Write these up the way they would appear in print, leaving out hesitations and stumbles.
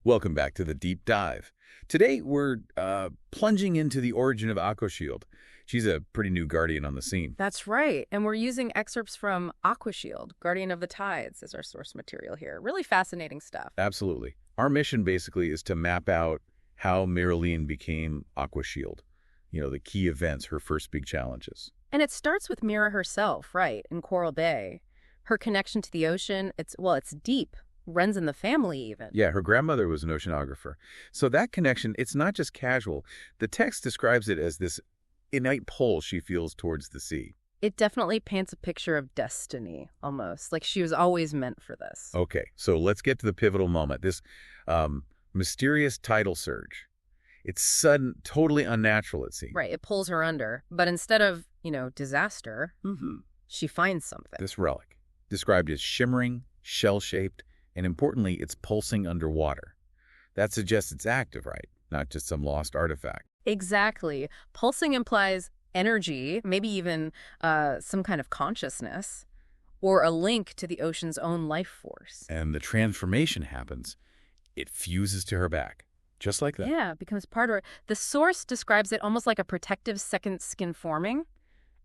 Welcome back to the Deep Dive. Today, we're plunging into the origin of Aquashield. She's a pretty new guardian on the scene. That's right. And we're using excerpts from Aquashield, Guardian of the Tides, as our source material here. Really fascinating stuff. Absolutely. Our mission, basically, is to map out how Mira Lian became Aquashield. You know, the key events, her first big challenges. And it starts with Mira herself, right, in Coral Bay. Her connection to the ocean, it's deep. Runs in the family, even. Yeah, her grandmother was an oceanographer. So that connection, it's not just casual. The text describes it as this innate pull she feels towards the sea. It definitely paints a picture of destiny, almost. Like she was always meant for this. Okay, so let's get to the pivotal moment. This mysterious tidal surge. It's sudden, totally unnatural, it seems. Right, it pulls her under. But instead of, disaster, she finds something. This relic, described as shimmering, shell-shaped, and importantly, it's pulsing underwater. That suggests it's active, right? Not just some lost artifact. Exactly. Pulsing implies energy, maybe even some kind of consciousness, or a link to the ocean's own life force. And the transformation happens. It fuses to her back, just like that. Yeah, it becomes part of her. The source describes it almost like a protective second skin forming.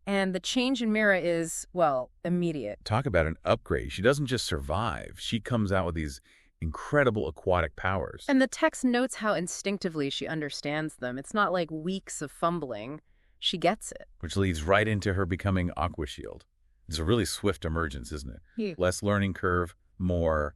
And the change in Mira is, well, immediate. Talk about an upgrade. She doesn't just survive. She comes out with these incredible aquatic powers. And the text notes how instinctively she understands them. It's not like weeks of fumbling. She gets it. Which leads right into her becoming Aquashield. It's a really swift emergence, isn't it? Yeah. Less learning curve, more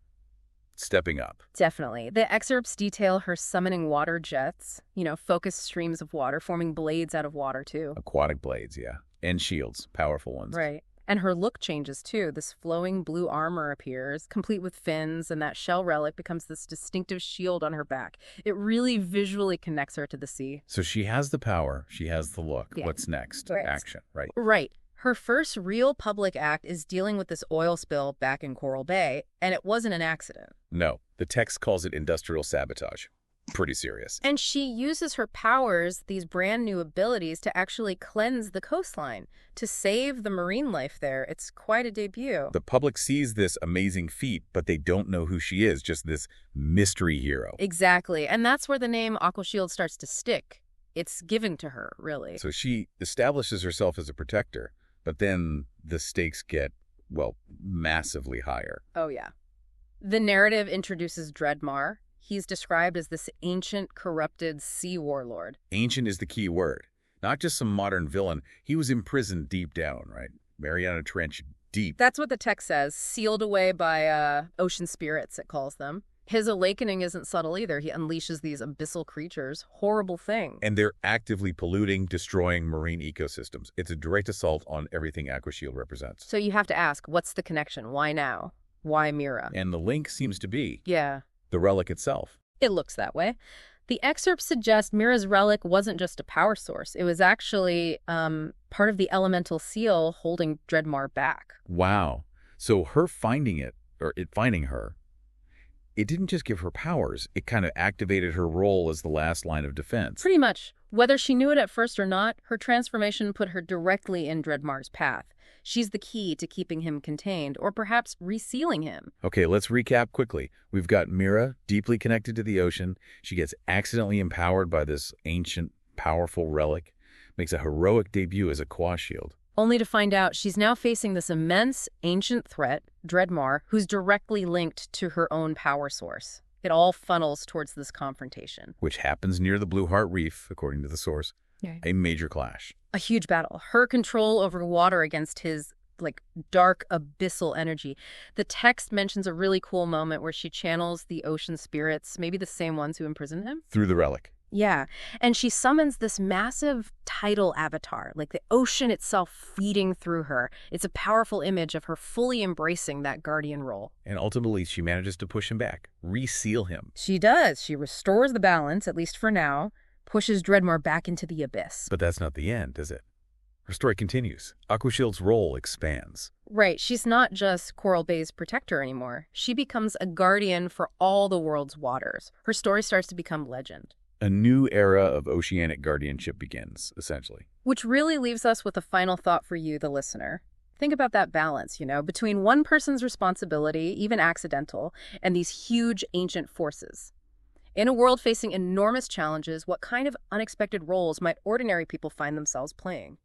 stepping up. Definitely. The excerpts detail her summoning water jets, focused streams of water, forming blades out of water, too. Aquatic blades, yeah. And shields, powerful ones. Right. And her look changes, too. This flowing blue armor appears, complete with fins, and that shell relic becomes this distinctive shield on her back. It really visually connects her to the sea. So she has the power, she has the look. Yeah. What's next? Right. Action, right? Right. Her first real public act is dealing with this oil spill back in Coral Bay, and it wasn't an accident. No, the text calls it industrial sabotage. Pretty serious. And she uses her powers, these brand new abilities, to actually cleanse the coastline, to save the marine life there. It's quite a debut. The public sees this amazing feat, but they don't know who she is, just this mystery hero. Exactly. And that's where the name Aquashield starts to stick. It's given to her, really. So she establishes herself as a protector, but then the stakes get, well, massively higher. Oh, yeah. The narrative introduces Dreadmar. He's described as this ancient, corrupted sea warlord. Ancient is the key word. Not just some modern villain. He was imprisoned deep down, right? Mariana Trench deep. That's what the text says, sealed away by ocean spirits, it calls them. His awakening isn't subtle either. He unleashes these abyssal creatures. Horrible thing. And they're actively polluting, destroying marine ecosystems. It's a direct assault on everything Aquashield represents. So you have to ask, what's the connection? Why now? Why Mira? And the link seems to be the relic itself. It looks that way. The excerpts suggest Mira's relic wasn't just a power source. It was actually part of the elemental seal holding Dreadmar back. Wow. So her finding it, or it finding her, it didn't just give her powers. It kind of activated her role as the last line of defense. Pretty much. Whether she knew it at first or not, her transformation put her directly in Dreadmar's path. She's the key to keeping him contained, or perhaps resealing him. Okay, let's recap quickly. We've got Mira, deeply connected to the ocean. She gets accidentally empowered by this ancient, powerful relic. Makes a heroic debut as Aquashield. Only to find out she's now facing this immense, ancient threat, Dreadmar, who's directly linked to her own power source. It all funnels towards this confrontation. Which happens near the Blue Heart Reef, according to the source. Yeah. A major clash. A huge battle. Her control over water against his, dark, abyssal energy. The text mentions a really cool moment where she channels the ocean spirits, maybe the same ones who imprisoned him. Through the relic. Yeah. And she summons this massive tidal avatar, like the ocean itself feeding through her. It's a powerful image of her fully embracing that guardian role. And ultimately, she manages to push him back, reseal him. She does. She restores the balance, at least for now, pushes Dreadmar back into the abyss. But that's not the end, is it? Her story continues. Aquashield's role expands. Right. She's not just Coral Bay's protector anymore. She becomes a guardian for all the world's waters. Her story starts to become legend. A new era of oceanic guardianship begins, essentially. Which really leaves us with a final thought for you, the listener. Think about that balance, between one person's responsibility, even accidental, and these huge ancient forces. In a world facing enormous challenges, what kind of unexpected roles might ordinary people find themselves playing?